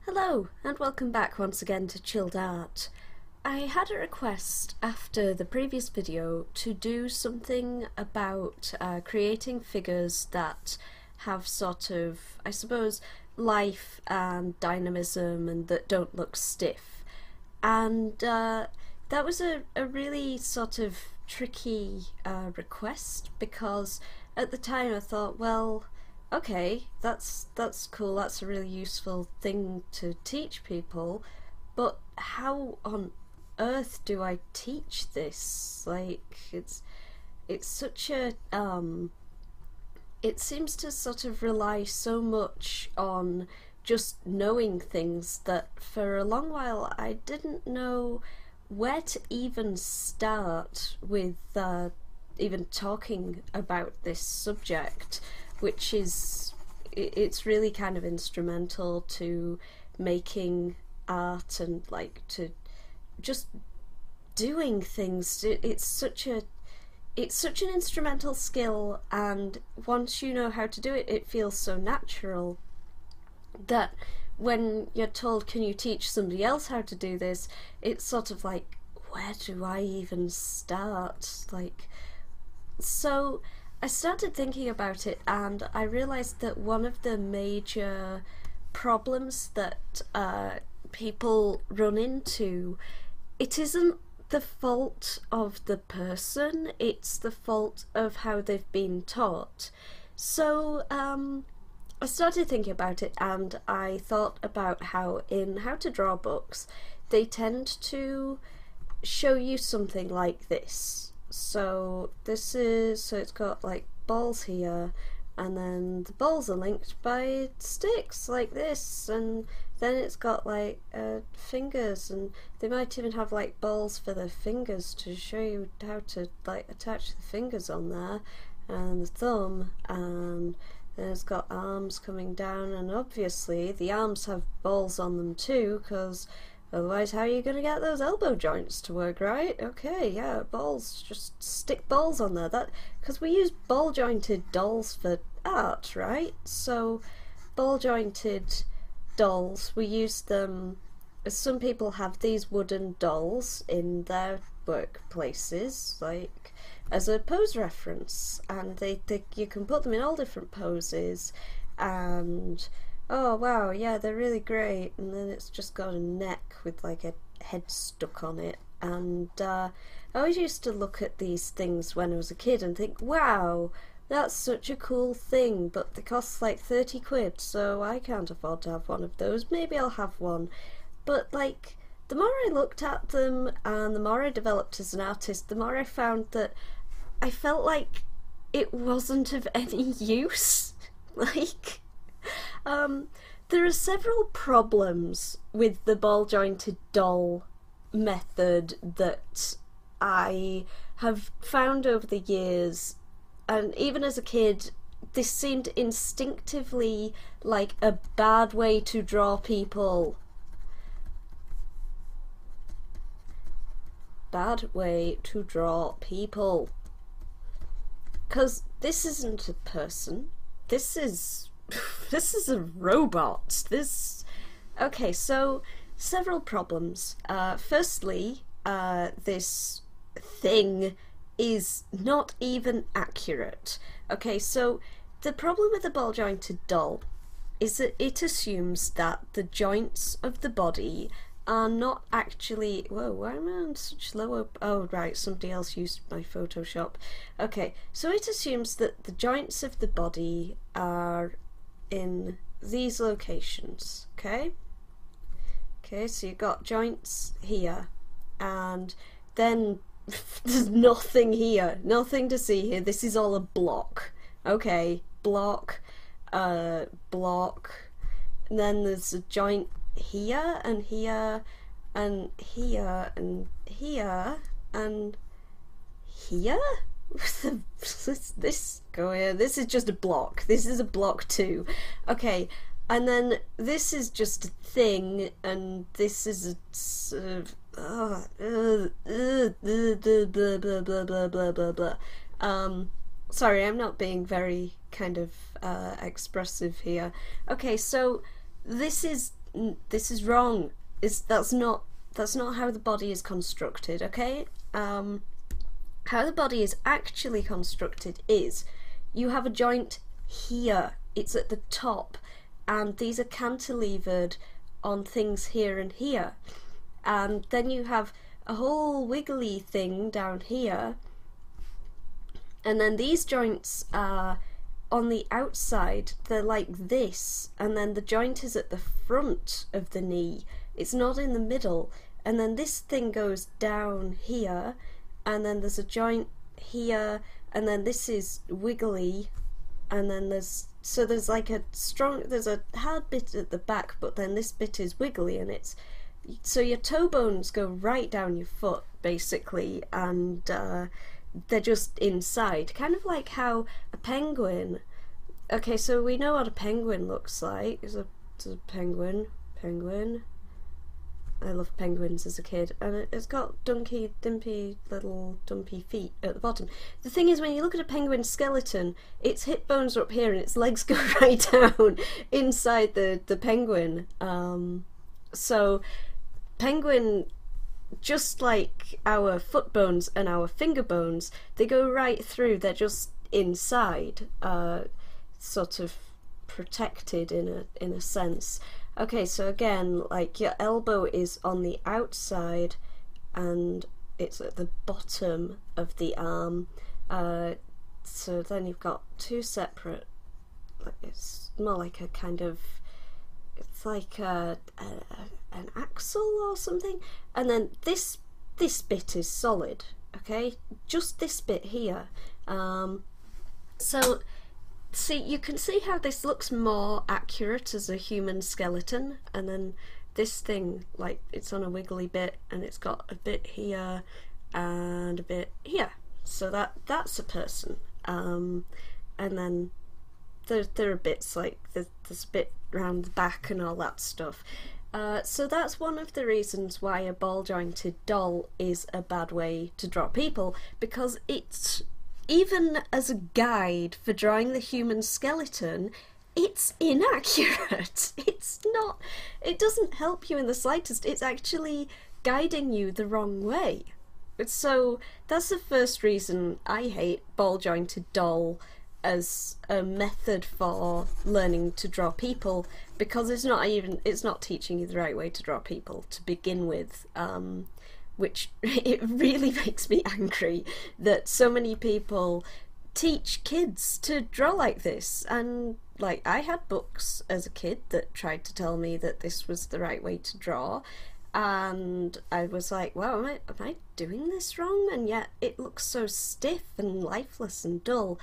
Hello, and welcome back once again to Chilled Art. I had a request after the previous video to do something about creating figures that have sort of, I suppose, life and dynamism and that don't look stiff. And that was a really sort of tricky request, because at the time I thought, well, okay, that's cool, that's a really useful thing to teach people, but how on earth do I teach this? Like, it's such a it seems to sort of rely so much on just knowing things that for a long while I didn't know where to even start with even talking about this subject, which is, it's really kind of instrumental to making art and like to just doing things. It's such an instrumental skill, and once you know how to do it, it feels so natural that when you're told, can you teach somebody else how to do this, it's sort of like, where do I even start? Like, so I started thinking about it, and I realised that one of the major problems that people run into, it isn't the fault of the person, it's the fault of how they've been taught. So I started thinking about it, and I thought about how in how to draw books they tend to show you something like this. So it's got like balls here, and then the balls are linked by sticks like this, and then it's got like fingers, and they might even have like balls for the fingers to show you how to like attach the fingers on there, and the thumb, and then it's got arms coming down, and obviously the arms have balls on them too, because otherwise how are you going to get those elbow joints to work, right? Okay, yeah, balls, just stick balls on there. That, because we use ball jointed dolls for art, right? So ball jointed dolls, we use them, some people have these wooden dolls in their workplaces, like as a pose reference, and they you can put them in all different poses, and oh wow, yeah, they're really great. And then it's just got a neck with like a head stuck on it, and I always used to look at these things when I was a kid and think, wow, that's such a cool thing, but they cost like 30 quid, so I can't afford to have one of those. Maybe I'll have one. But like, the more I looked at them and the more I developed as an artist, the more I found that I felt like it wasn't of any use. Like, there are several problems with the ball jointed doll method that I have found over the years, and even as a kid this seemed instinctively like a bad way to draw people. Bad way to draw people. Because this isn't a person, this is a robot. Okay, so several problems. Firstly, this thing is not even accurate. Okay, so the problem with the ball jointed doll is that it assumes that the joints of the body are not actually, whoa, why am I on such low, oh right, somebody else used my Photoshop. Okay, so it assumes that the joints of the body are in these locations, okay? Okay, so you've got joints here, and then there's nothing here, nothing to see here. This is all a block. Okay, block, block, and then there's a joint here, and here, and here, and here, and here? This go here. This is just a block. This is a block too. Okay, and then this is just a thing, and this is a sort of sorry, I'm not being very kind of expressive here. Okay, so this is this is wrong. That's not how the body is constructed, okay? How the body is actually constructed is you have a joint here, it's at the top, and these are cantilevered on things here and here, and then you have a whole wiggly thing down here, and then these joints are on the outside, they're like this, and then the joint is at the front of the knee, it's not in the middle, and then this thing goes down here, and then there's a joint here, and then this is wiggly, and then there's like there's a hard bit at the back, but then this bit is wiggly, and so your toe bones go right down your foot basically, and they're just inside, kind of like how a penguin. Okay, so we know what a penguin looks like. It's a penguin. I loved penguins as a kid, and it's got little dumpy feet at the bottom. The thing is, when you look at a penguin skeleton, its hip bones are up here and its legs go right down inside the penguin. So penguin, just like our foot bones and our finger bones, they go right through, they're just inside, sort of protected in a sense. Okay, so again, like your elbow is on the outside and it's at the bottom of the arm. So then you've got two separate, it's more like a kind of, it's like an axle or something. And then this bit is solid, okay? Just this bit here. So see, you can see how this looks more accurate as a human skeleton, and then this thing, like, it's on a wiggly bit and it's got a bit here and a bit here, so that's a person. And then there are bits like there's a bit around the back and all that stuff. So that's one of the reasons why a ball jointed doll is a bad way to draw people, because it's, even as a guide for drawing the human skeleton, it's inaccurate. It doesn't help you in the slightest. It's actually guiding you the wrong way. So that's the first reason I hate ball jointed doll as a method for learning to draw people, because it's not teaching you the right way to draw people to begin with. Which it really makes me angry that so many people teach kids to draw like this. And like, I had books as a kid that tried to tell me that this was the right way to draw, and I was like, wow, am I doing this wrong? And yet it looks so stiff and lifeless and dull.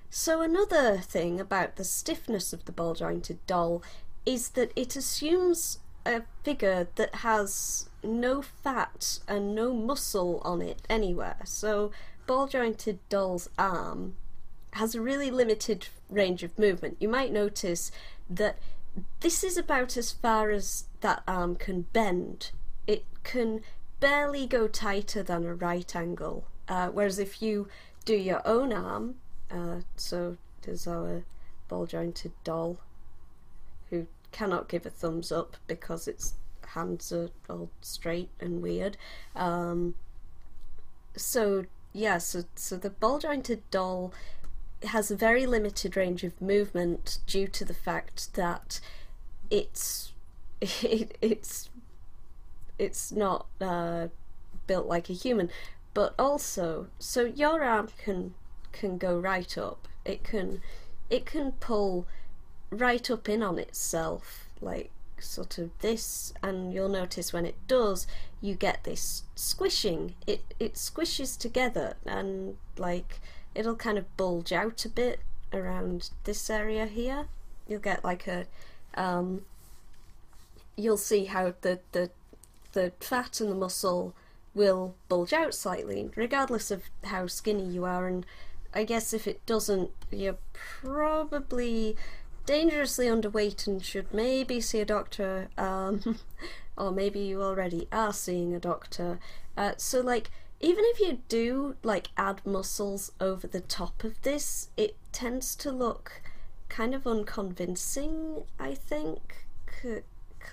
So another thing about the stiffness of the ball jointed doll is that it assumes a figure that has no fat and no muscle on it anywhere. So ball jointed doll's arm has a really limited range of movement. You might notice that this is about as far as that arm can bend. It can barely go tighter than a right angle, whereas if you do your own arm, so there's our ball jointed doll who cannot give a thumbs up because its hands are all straight and weird. So the ball jointed doll has a very limited range of movement due to the fact that it's not built like a human, but also, so your arm can go right up. It can pull right up in on itself, like sort of this, and you'll notice when it does, you get this squishing. It squishes together, and like it'll kind of bulge out a bit around this area here. You'll get like a you'll see how the fat and the muscle will bulge out slightly regardless of how skinny you are, and I guess if it doesn't, you're probably dangerously underweight and should maybe see a doctor, or maybe you already are seeing a doctor. So like, even if you do like add muscles over the top of this, it tends to look kind of unconvincing, I think,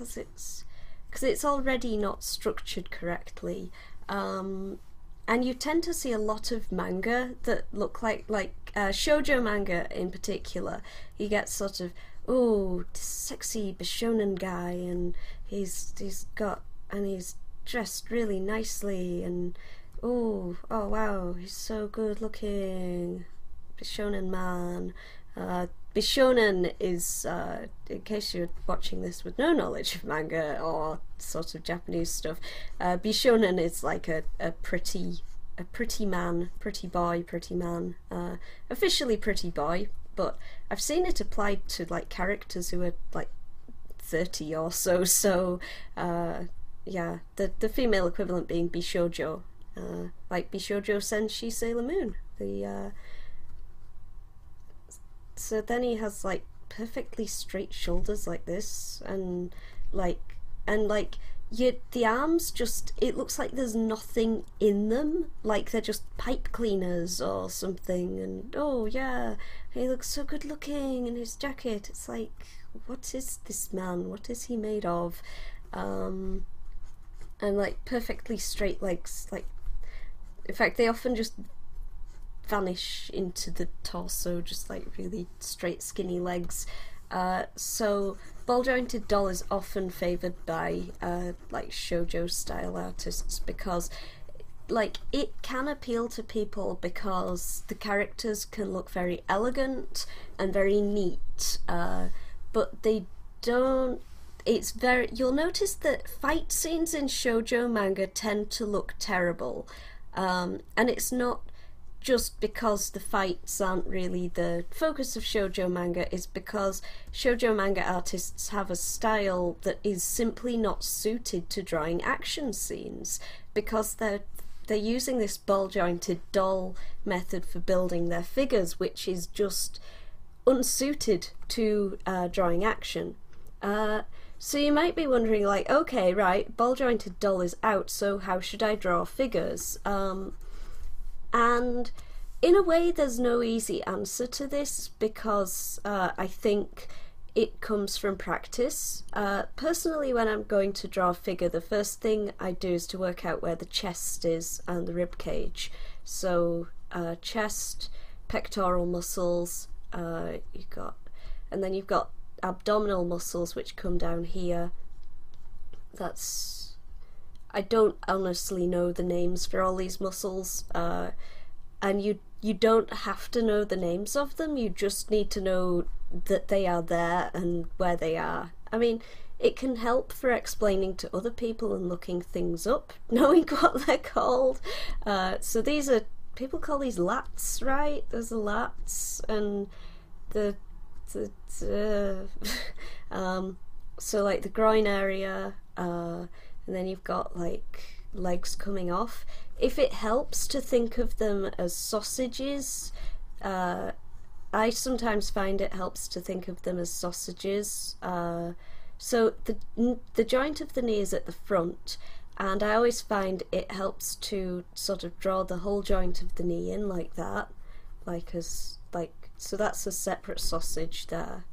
it's already not structured correctly. And you tend to see a lot of manga that look like shoujo manga in particular. You get sort of, oh, sexy Bishonen guy, and he's dressed really nicely, and oh wow, he's so good looking, Bishonen man. Bishonen is, in case you're watching this with no knowledge of manga or sort of Japanese stuff, Bishonen is like a pretty man, officially pretty boy, but I've seen it applied to like characters who are like 30 or so, yeah, the female equivalent being Bishoujo, like Bishoujo Senshi Sailor Moon, so then he has like perfectly straight shoulders like this, and the arms just, it looks like there's nothing in them, like they're just pipe cleaners or something, and oh yeah, he looks so good looking in his jacket. It's like, what is this man? What is he made of? And like perfectly straight legs, like in fact they often just vanish into the torso, just like really straight skinny legs. So ball jointed doll is often favoured by like shoujo style artists because like it can appeal to people because the characters can look very elegant and very neat, but they don't, you'll notice that fight scenes in shoujo manga tend to look terrible, and it's not just because the fights aren't really the focus of shoujo manga, is because shoujo manga artists have a style that is simply not suited to drawing action scenes, because they're using this ball-jointed doll method for building their figures, which is just unsuited to drawing action. So you might be wondering, like, okay, right, ball-jointed doll is out, so how should I draw figures? And in a way there's no easy answer to this, because I think it comes from practice. Personally, when I'm going to draw a figure, the first thing I do is to work out where the chest is and the rib cage. So chest, pectoral muscles, and then you've got abdominal muscles which come down here. I don't honestly know the names for all these muscles, and you don't have to know the names of them, you just need to know that they are there and where they are. I mean, it can help for explaining to other people and looking things up, knowing what they're called. So these are, people call these lats, right? There's the lats and so like the groin area, and then you've got like legs coming off. If it helps to think of them as sausages, I sometimes find it helps to think of them as sausages. So the joint of the knee is at the front, and I always find it helps to sort of draw the whole joint of the knee in like that, so that's a separate sausage there.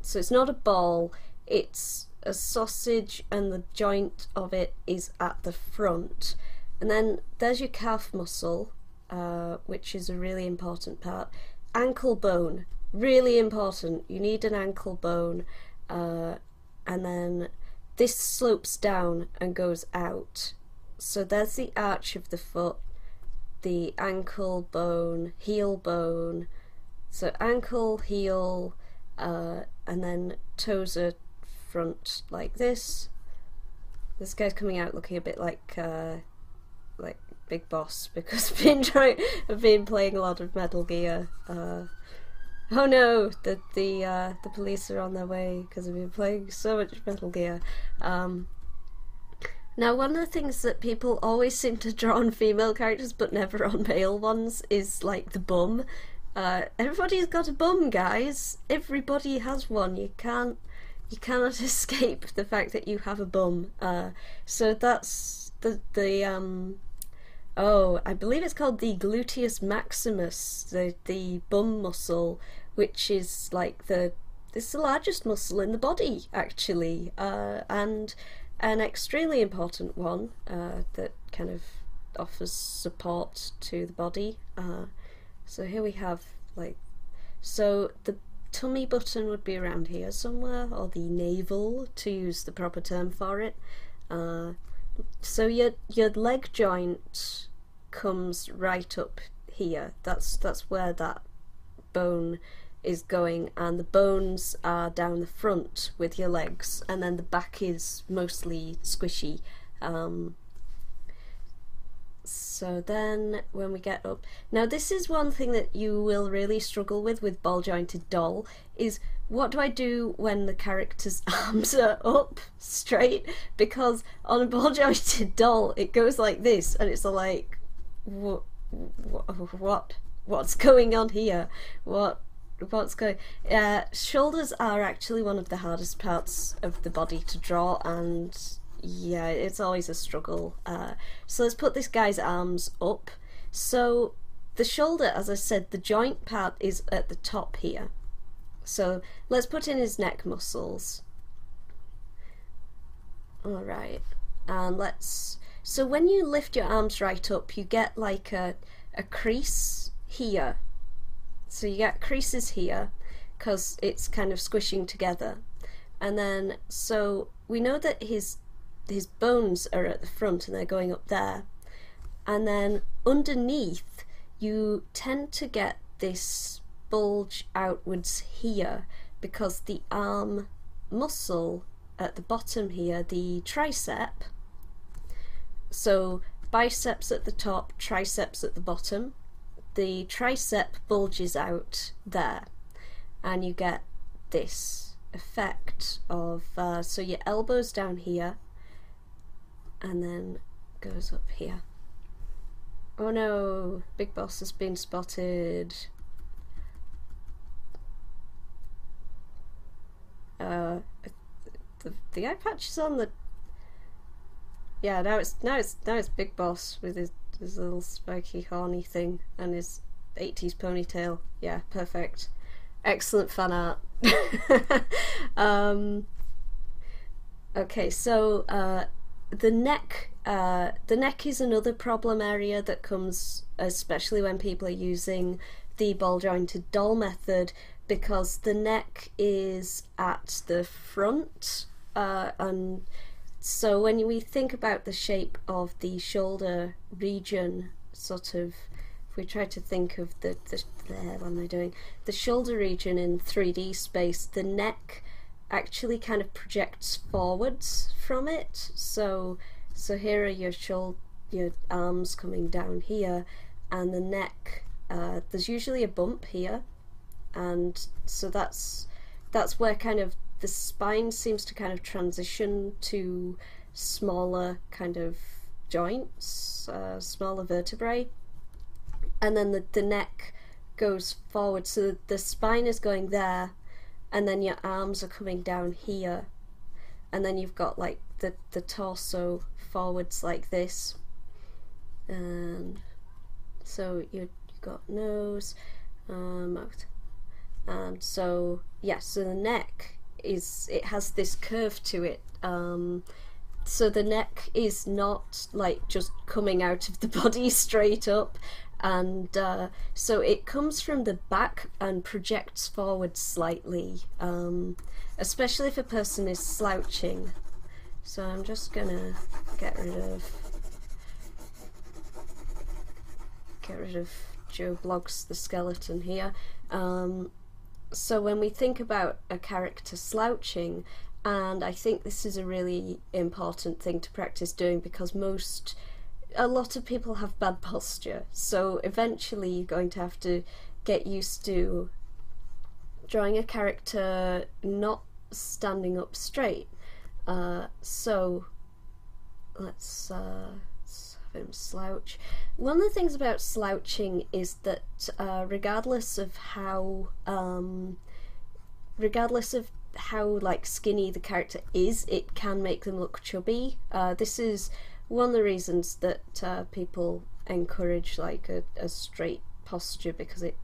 So it's not a ball, it's a sausage, and the joint of it is at the front. And then there's your calf muscle, which is a really important part. Ankle bone, really important. You need an ankle bone. And then this slopes down and goes out. So there's the arch of the foot, the ankle bone, heel bone. So ankle, heel, and then toes are front like this. This guy's coming out looking a bit like Big Boss, because I've been playing a lot of Metal Gear. Oh no, the police are on their way because I've been playing so much Metal Gear. Now, one of the things that people always seem to draw on female characters but never on male ones is like the bum. Everybody's got a bum, guys. Everybody has one. You cannot escape the fact that you have a bum. So that's I believe it's called the Gluteus Maximus, the bum muscle, which is like the it's the largest muscle in the body, actually, and an extremely important one that kind of offers support to the body. So here we have, like, so the tummy button would be around here somewhere, or the navel, to use the proper term for it. So your leg joint comes right up here. That's where that bone is going, and the bones are down the front with your legs, and then the back is mostly squishy. So then when we get up, now this is one thing that you will really struggle with ball jointed doll, is what do I do when the character's arms are up straight? Because on a ball jointed doll it goes like this, and it's like, what's going on here? What's going? Shoulders are actually one of the hardest parts of the body to draw, and yeah, it's always a struggle. So let's put this guy's arms up. So the shoulder, as I said, the joint part is at the top here. So let's put in his neck muscles. Alright, and so when you lift your arms right up, you get like a crease here. So you get creases here because it's kind of squishing together. And then, so we know that his bones are at the front and they're going up there. And then underneath, you tend to get this bulge outwards here because the arm muscle at the bottom here, the tricep, so biceps at the top, triceps at the bottom, the tricep bulges out there, and you get this effect of, so your elbow's down here and then goes up here. Oh no, Big Boss has been spotted. The eye patch is on the, yeah, now it's Big Boss with his little spiky horny thing and his 80s ponytail. Yeah, perfect. Excellent fan art. Okay, so the neck is another problem area that comes especially when people are using the ball jointed doll method, because the neck is at the front, and so when we think about the shape of the shoulder region, sort of, if we try to think of the what am I doing? The shoulder region in 3D space, the neck actually kind of projects forwards from it. So here are your arms coming down here, and the neck, there's usually a bump here, and so that's where kind of the spine seems to kind of transition to smaller kind of joints, smaller vertebrae, and then the neck goes forward, so the spine is going there, and then your arms are coming down here, and then you've got like the torso forwards like this, and so you've got nose, mouth, and so yeah, so the neck it has this curve to it, so the neck is not like just coming out of the body straight up, and so it comes from the back and projects forward slightly, especially if a person is slouching. So I'm just gonna get rid of Joe Bloggs the skeleton here. So when we think about a character slouching, and I think this is a really important thing to practice doing, because a lot of people have bad posture, so eventually you're going to have to get used to drawing a character not standing up straight. So let's have him slouch. One of the things about slouching is that regardless of how like skinny the character is, it can make them look chubby. This is one of the reasons that people encourage like a straight posture, because it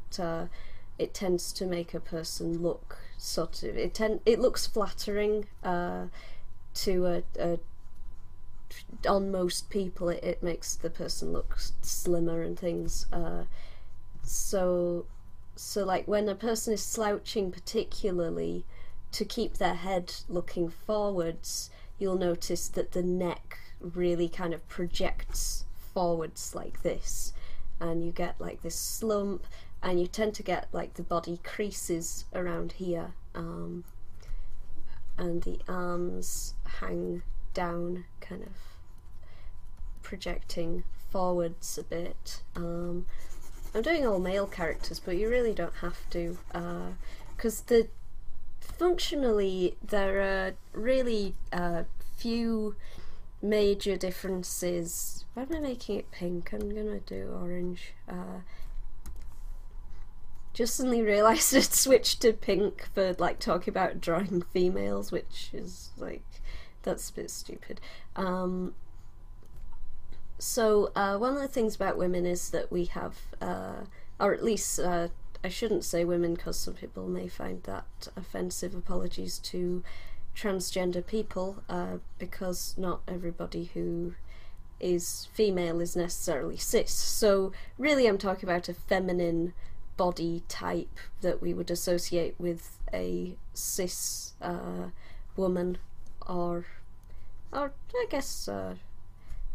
tends to make a person look sort of, it looks flattering to on most people. It makes the person look slimmer and things. So like when a person is slouching, particularly to keep their head looking forwards, you'll notice that the neck really kind of projects forwards like this, and you get like this slump, and you tend to get like the body creases around here, and the arms hang down, kind of projecting forwards a bit. I'm doing all male characters, but you really don't have to, because functionally there are really few major differences. Why am I making it pink? I'm gonna do orange. Just suddenly realised I'd switched to pink for like talking about drawing females, which is like, that's a bit stupid. So one of the things about women is that we have, or at least I shouldn't say women because some people may find that offensive, apologies to transgender people, because not everybody who is female is necessarily cis. So really I'm talking about a feminine body type that we would associate with a cis woman, or I guess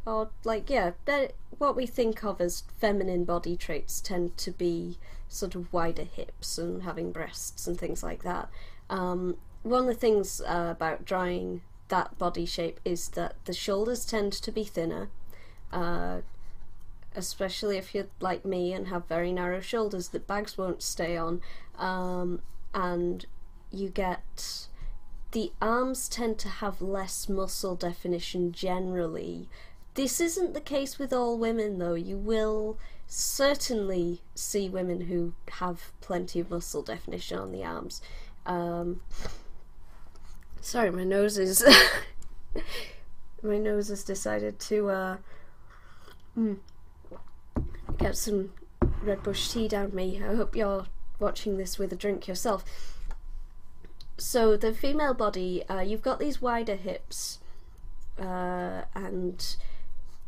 or like, yeah, what we think of as feminine body traits tend to be sort of wider hips and having breasts and things like that. One of the things about drawing that body shape is that the shoulders tend to be thinner, especially if you're like me and have very narrow shoulders that bags won't stay on, and you get the arms tend to have less muscle definition generally. This isn't the case with all women though. You will certainly see women who have plenty of muscle definition on the arms. Sorry, my nose is my nose has decided to get some Red Bush tea down me. I hope you're watching this with a drink yourself. So the female body, you've got these wider hips, and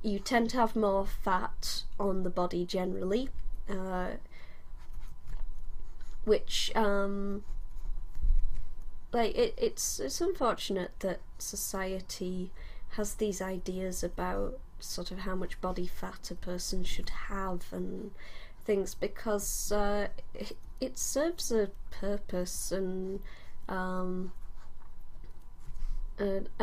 you tend to have more fat on the body generally, which like it's unfortunate that society has these ideas about sort of how much body fat a person should have and things, because it serves a purpose. And I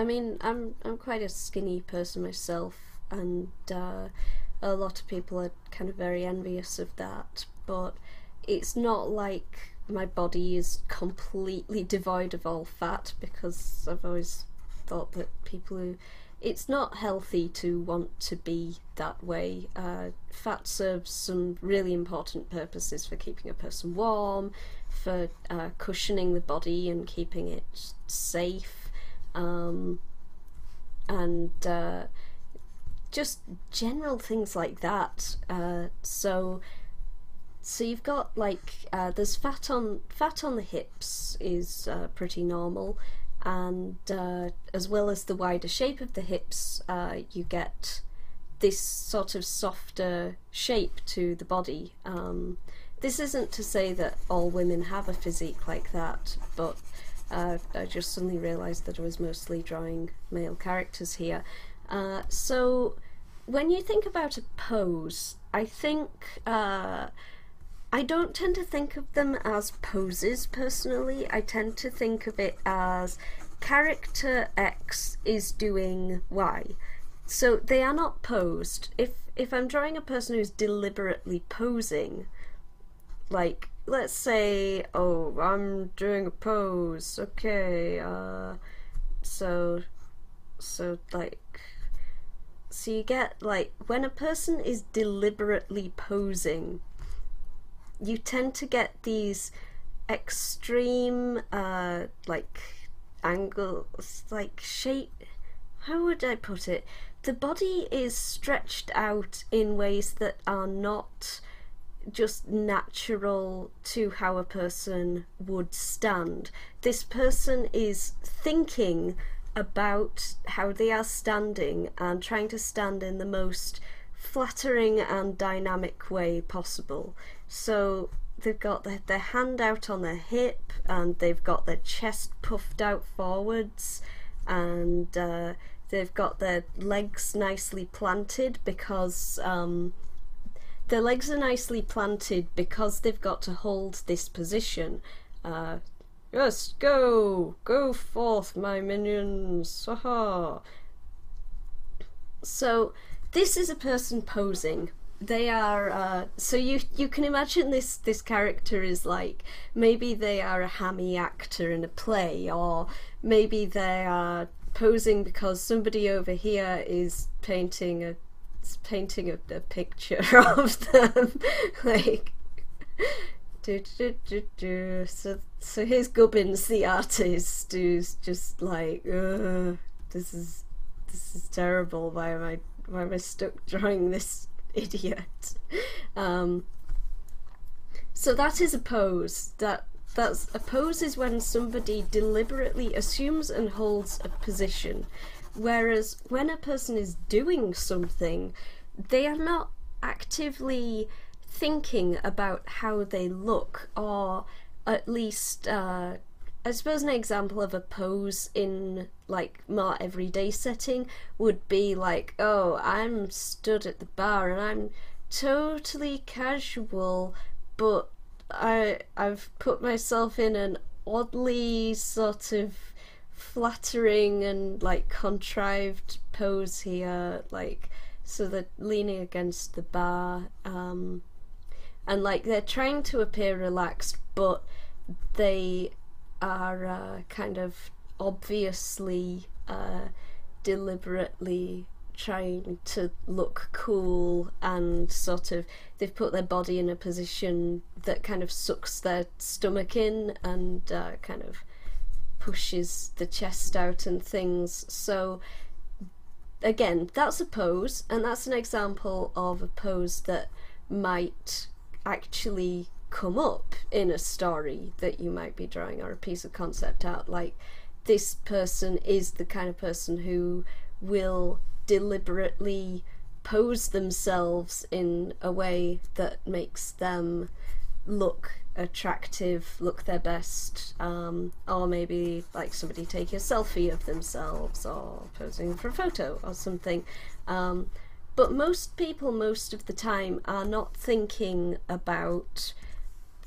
mean, I'm quite a skinny person myself, and a lot of people are kind of very envious of that, but it's not like my body is completely devoid of all fat, because I've always thought that it's not healthy to want to be that way. Fat serves some really important purposes for keeping a person warm, for cushioning the body and keeping it safe, and just general things like that. So you've got like there's fat on the hips is pretty normal, and as well as the wider shape of the hips, you get this sort of softer shape to the body. This isn't to say that all women have a physique like that, but I just suddenly realised that I was mostly drawing male characters here. So when you think about a pose, I think I don't tend to think of them as poses personally. I tend to think of it as character X is doing Y. So they are not posed. If I'm drawing a person who's deliberately posing, like let's say, oh, I'm doing a pose, okay, so you get like when a person is deliberately posing, you tend to get these extreme like angles, like shape. How would I put it? The body is stretched out in ways that are not just natural to how a person would stand. This person is thinking about how they are standing and trying to stand in the most flattering and dynamic way possible. So they've got their hand out on their hip, and they've got their chest puffed out forwards, and they've got their legs nicely planted because their legs are nicely planted because they've got to hold this position. Yes, go forth, my minions. Aha. So this is a person posing. They are so you can imagine this character is like, maybe they are a hammy actor in a play, or maybe they are posing because somebody over here is painting a picture of them. Like so here's Gubbins the artist, who's just like, this is terrible, why am I stuck drawing this idiot? So that is a pose. That's a pose is when somebody deliberately assumes and holds a position, whereas when a person is doing something, they are not actively thinking about how they look, or at least I suppose an example of a pose in like more everyday setting would be like, oh, I'm stood at the bar and I'm totally casual, but I've put myself in an oddly sort of flattering and like contrived pose here, like, so they're leaning against the bar, and like they're trying to appear relaxed, but they are kind of obviously deliberately trying to look cool, and sort of they've put their body in a position that kind of sucks their stomach in and kind of pushes the chest out and things. So again, that's a pose, and that's an example of a pose that might actually come up in a story that you might be drawing, or a piece of concept art. Like, this person is the kind of person who will deliberately pose themselves in a way that makes them look attractive, look their best, or maybe like somebody take a selfie of themselves, or posing for a photo or something. But most people, most of the time, are not thinking about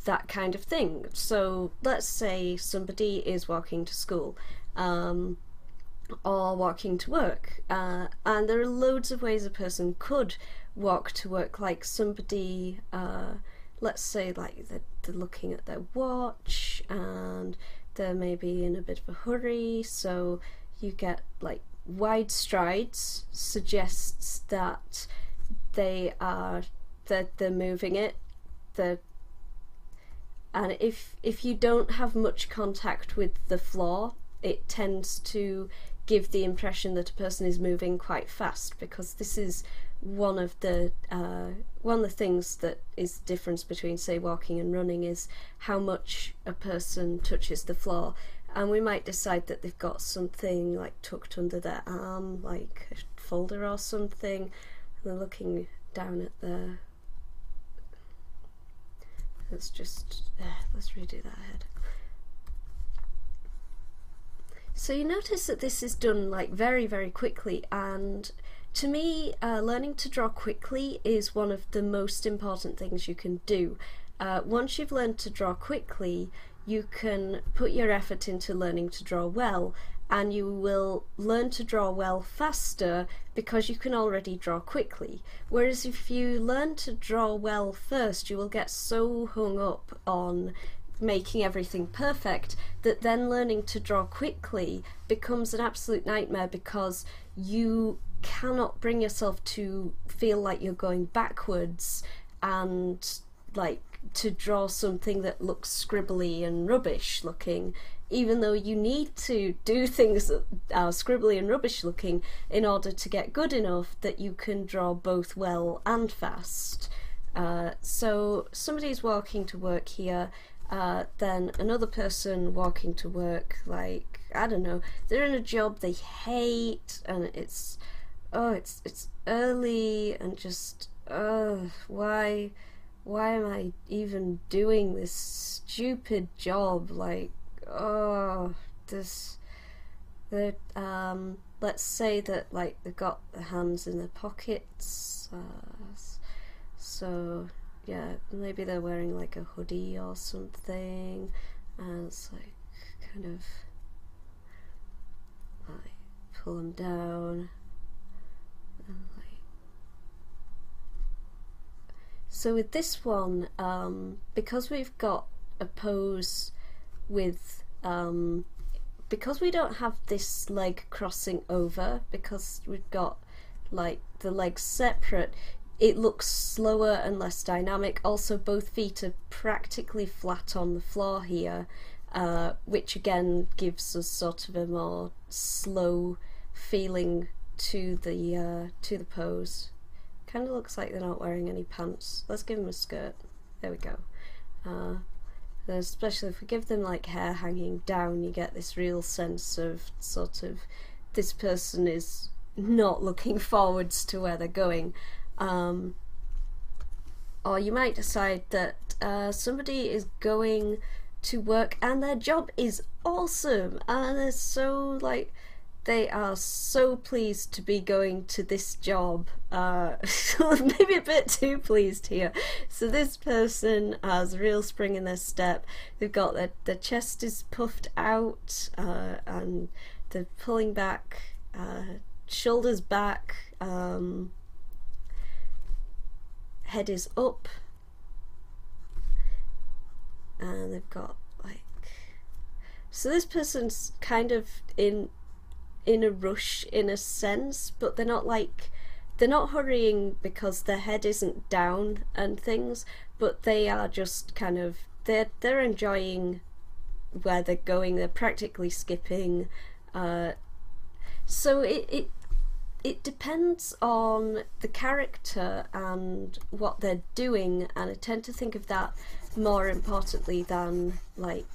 that kind of thing. So let's say somebody is walking to school, or walking to work, and there are loads of ways a person could walk to work. Like somebody, let's say like they're looking at their watch and they're maybe in a bit of a hurry, so you get like wide strides suggests that they're moving it. And if you don't have much contact with the floor, it tends to give the impression that a person is moving quite fast, because this is one of the things that is the difference between, say, walking and running, is how much a person touches the floor. And we might decide that they've got something like tucked under their arm, like a folder or something, and they're looking down at their... let's redo that head. So you notice that this is done like very, very quickly, and to me, learning to draw quickly is one of the most important things you can do. Once you've learned to draw quickly, you can put your effort into learning to draw well, and you will learn to draw well faster because you can already draw quickly. Whereas if you learn to draw well first, you will get so hung up on making everything perfect that then learning to draw quickly becomes an absolute nightmare, because you cannot bring yourself to feel like you're going backwards and like to draw something that looks scribbly and rubbish looking, even though you need to do things that are scribbly and rubbish looking in order to get good enough that you can draw both well and fast. So somebody's walking to work here, then another person walking to work, like, I don't know, they're in a job they hate, and it's early, and just, why am I even doing this stupid job? Like, let's say that, like, they've got their hands in their pockets, so yeah, maybe they're wearing like a hoodie or something, and it's like kind of like pull them down, and like, so with this one, because we've got a pose with because we don't have this leg crossing over, because we've got like the legs separate, it looks slower and less dynamic. Also, both feet are practically flat on the floor here, which again gives us sort of a more slow feeling to the pose. Kind of looks like they're not wearing any pants. Let's give them a skirt. There we go. Especially if we give them like hair hanging down, you get this real sense of sort of this person is not looking forwards to where they're going. Or you might decide that somebody is going to work and their job is awesome, and they're so like, they are so pleased to be going to this job, maybe a bit too pleased here. So this person has a real spring in their step, they've got their chest is puffed out, and they're pulling back, shoulders back, head is up, and they've got like, so this person's kind of in a rush in a sense, but they're not hurrying because their head isn't down and things, but they are just kind of, they're enjoying where they're going, they're practically skipping, so it depends on the character and what they're doing, and I tend to think of that more importantly than like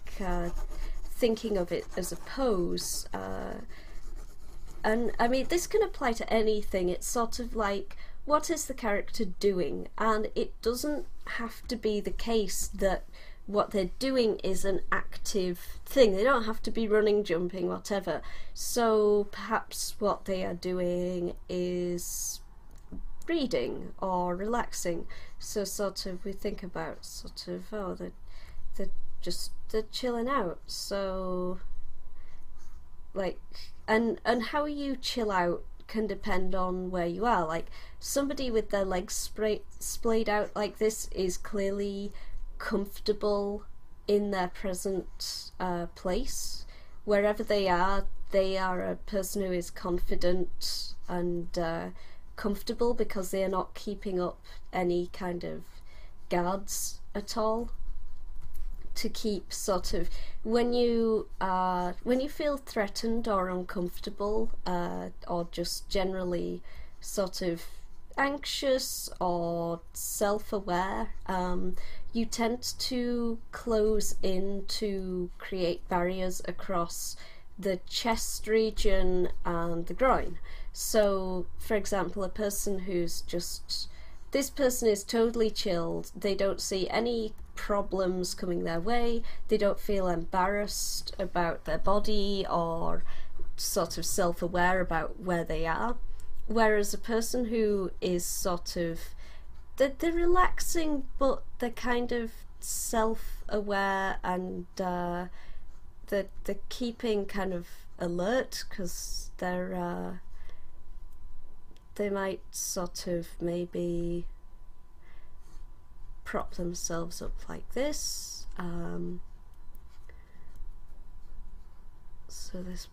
thinking of it as a pose. And I mean, this can apply to anything. It's sort of like, what is the character doing? And it doesn't have to be the case that what they're doing is an active thing. They don't have to be running, jumping, whatever. So perhaps what they are doing is reading or relaxing. So sort of we think about sort of, oh, they're chilling out. So like, and how you chill out can depend on where you are. Like, somebody with their legs splayed out like this is clearly comfortable in their present place. Wherever they are a person who is confident and comfortable, because they are not keeping up any kind of guards at all to keep sort of, when you feel threatened or uncomfortable, or just generally sort of anxious or self-aware, you tend to close in to create barriers across the chest region and the groin. So for example, a person who's just, this person is totally chilled, they don't see any problems coming their way, they don't feel embarrassed about their body or sort of self-aware about where they are. Whereas a person who is sort of, they're relaxing, but they're kind of self-aware, and they're keeping kind of alert, because they might sort of maybe prop themselves up like this. So this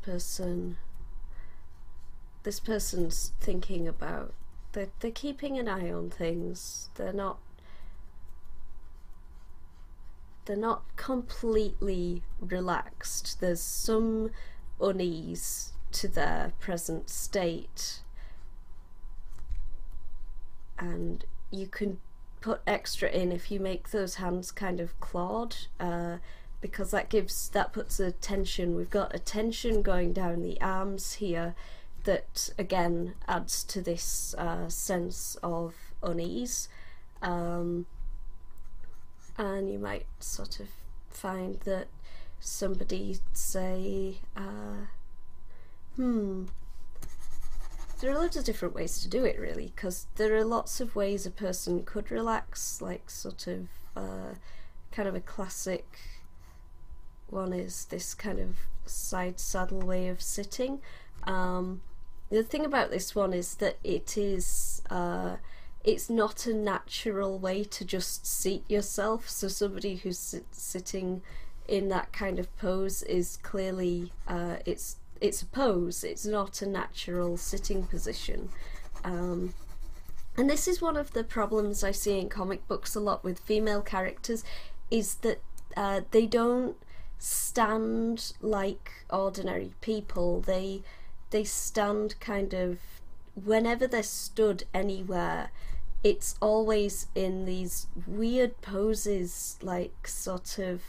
person's thinking about, they're keeping an eye on things. They're not completely relaxed. There's some unease to their present state, and you can put extra in if you make those hands kind of clawed, because that puts a tension. We've got a tension going down the arms here that again adds to this sense of unease, and you might sort of find that somebody say, there are loads of different ways to do it, really, because there are lots of ways a person could relax, like sort of kind of a classic one is this kind of side saddle way of sitting. The thing about this one is that it's not a natural way to just seat yourself, so somebody who's sitting in that kind of pose is clearly it's a pose, it's not a natural sitting position. And this is one of the problems I see in comic books a lot with female characters, is that they don't stand like ordinary people. They stand kind of, whenever they're stood anywhere, it's always in these weird poses, like sort of,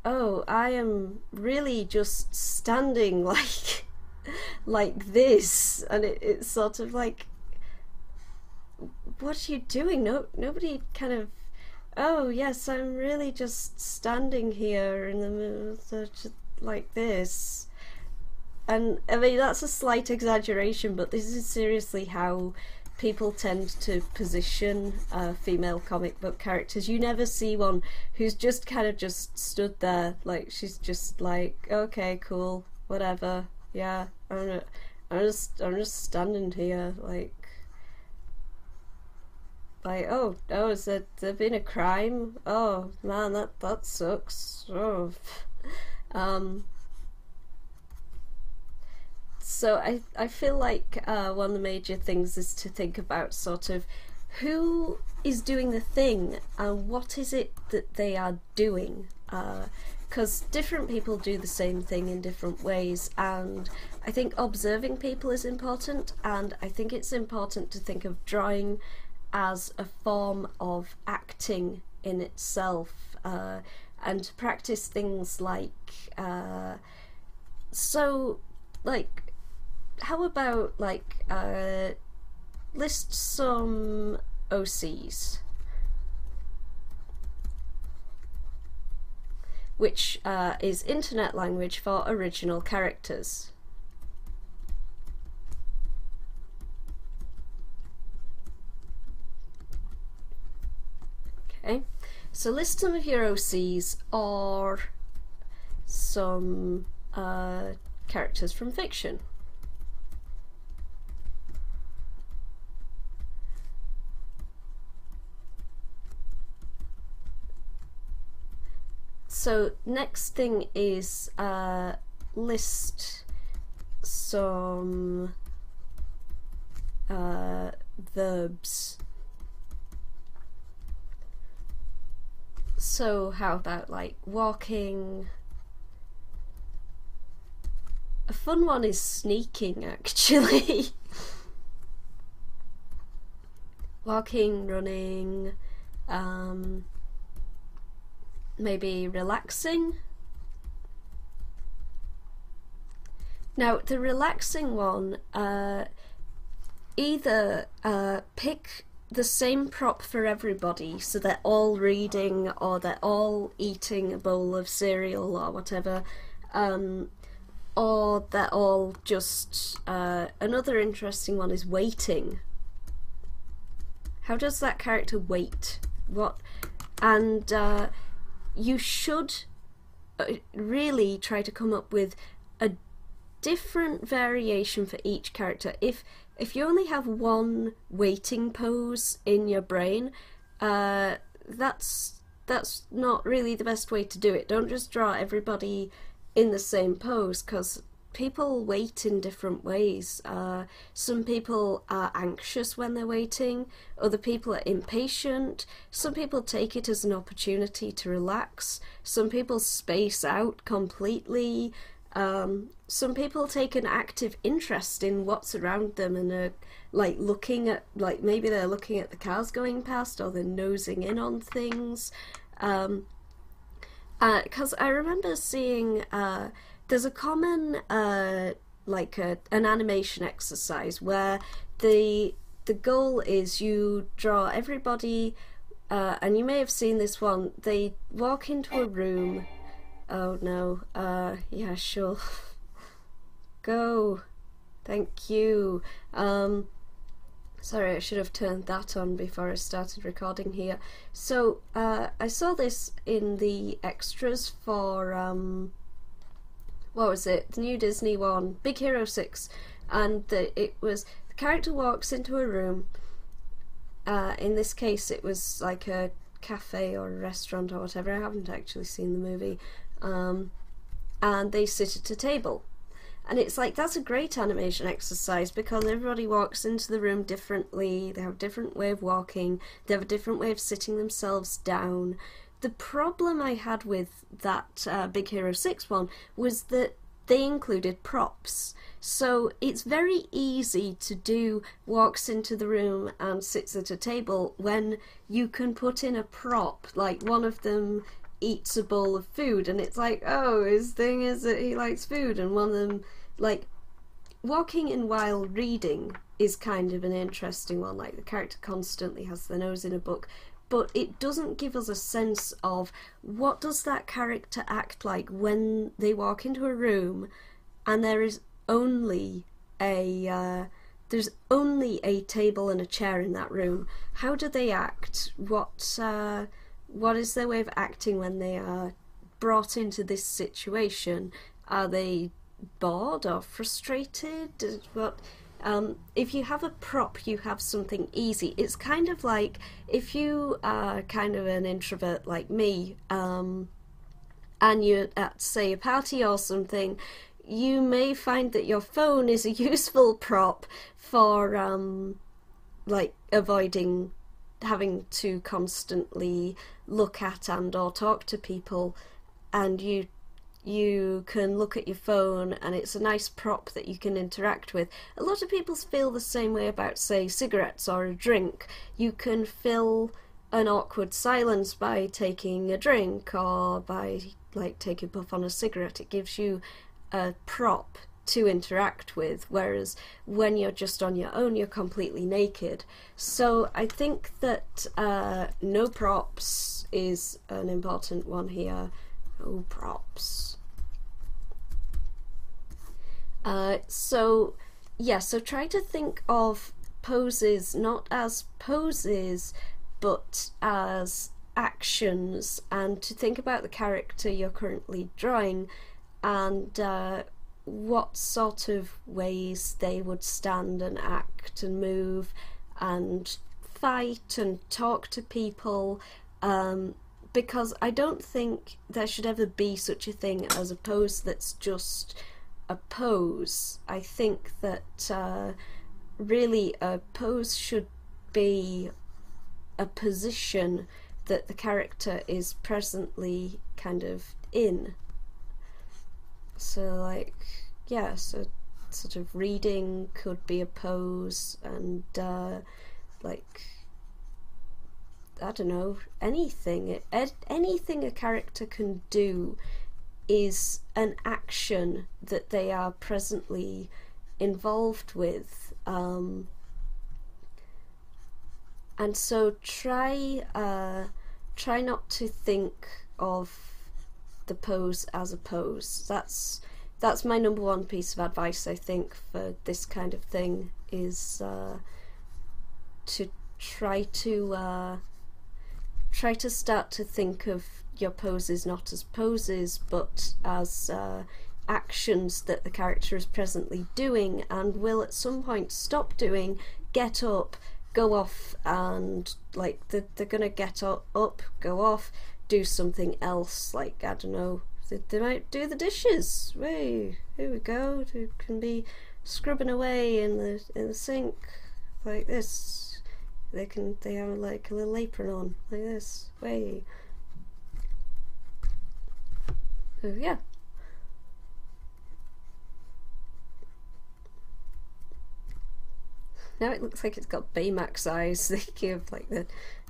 oh, I am really just standing like this, and it's sort of like, what are you doing? Nobody kind of, oh yes, I'm really just standing here in the middle, just like this. And I mean, that's a slight exaggeration, but this is seriously how people tend to position female comic book characters. You never see one who's just kind of just stood there, like she's just like, okay, cool, whatever, yeah, I'm just standing here, like oh, has there been a crime? Oh man, that sucks. Oh. So I feel like one of the major things is to think about sort of who is doing the thing and what is it that they are doing, because different people do the same thing in different ways, and I think observing people is important, and I think it's important to think of drawing as a form of acting in itself, and to practice things like so, like, how about like list some OCs, which is internet language for original characters. Okay, so list some of your OCs or some characters from fiction. So next thing is list some verbs. So how about like walking? A fun one is sneaking, actually. Walking, running, maybe relaxing. Now the relaxing one, either pick the same prop for everybody, so they're all reading or they're all eating a bowl of cereal or whatever, or they're all just, another interesting one is waiting. How does that character wait? What? And you should really try to come up with a different variation for each character. If you only have one waiting pose in your brain, that's not really the best way to do it. Don't just draw everybody in the same pose, because people wait in different ways. Some people are anxious when they're waiting, other people are impatient, some people take it as an opportunity to relax, some people space out completely, Some people take an active interest in what's around them and are like looking at, like maybe they're looking at the cars going past, or they're nosing in on things. Because I remember seeing there's a common an animation exercise where the goal is you draw everybody, and you may have seen this one. They walk into a room. Oh no, yeah, sure. Go. Thank you. Sorry, I should have turned that on before I started recording here. So, I saw this in the extras for, what was it? The new Disney one, Big Hero 6. And it was, the character walks into a room. In this case, it was like a cafe or a restaurant or whatever. I haven't actually seen the movie. And they sit at a table. And it's like, that's a great animation exercise because everybody walks into the room differently, they have a different way of walking, they have a different way of sitting themselves down. The problem I had with that Big Hero 6 one was that they included props. So it's very easy to do walks into the room and sits at a table when you can put in a prop, like one of them eats a bowl of food and it's like, oh, his thing is that he likes food, and one of them, like, walking in while reading is kind of an interesting one, like the character constantly has their nose in a book, but it doesn't give us a sense of what does that character act like when they walk into a room and there is only a there's only a table and a chair in that room. How do they act? What is their way of acting when they are brought into this situation? Are they bored or frustrated? If you have a prop, you have something easy. It's kind of like if you are kind of an introvert like me, and you're at, say, a party or something, you may find that your phone is a useful prop for like avoiding having to constantly look at and or talk to people, and you can look at your phone and it's a nice prop that you can interact with. A lot of people feel the same way about, say, cigarettes or a drink. You can fill an awkward silence by taking a drink or by like taking a puff on a cigarette. It gives you a prop to interact with, whereas when you're just on your own, you're completely naked. So I think that no props is an important one here. No props. So try to think of poses not as poses but as actions, and to think about the character you're currently drawing and what sort of ways they would stand and act and move and fight and talk to people, because I don't think there should ever be such a thing as a pose that's just a pose. I think that really a pose should be a position that the character is presently kind of in. So like, yeah, so sort of reading could be a pose, and like, I don't know, anything a character can do is an action that they are presently involved with, and so try not to think of the pose as a pose. That's my number one piece of advice, I think, for this kind of thing, is to try to start to think of your poses not as poses but as actions that the character is presently doing and will at some point stop doing, get up, go off, and like they're gonna get up, go off, do something else, like, I don't know, they might do the dishes. Hey, here we go. They can be scrubbing away in the sink like this. They have like a little apron on like this. Way. So yeah. now it looks like it's got Baymax eyes, thinking of like the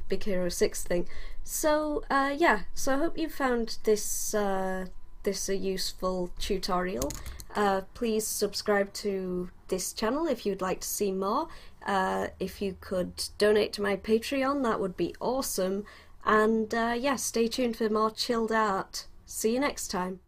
Big Hero 6 thing. So yeah, so I hope you found this this a useful tutorial. Please subscribe to this channel if you'd like to see more. If you could donate to my Patreon, that would be awesome. And yeah, stay tuned for more chilled art. See you next time.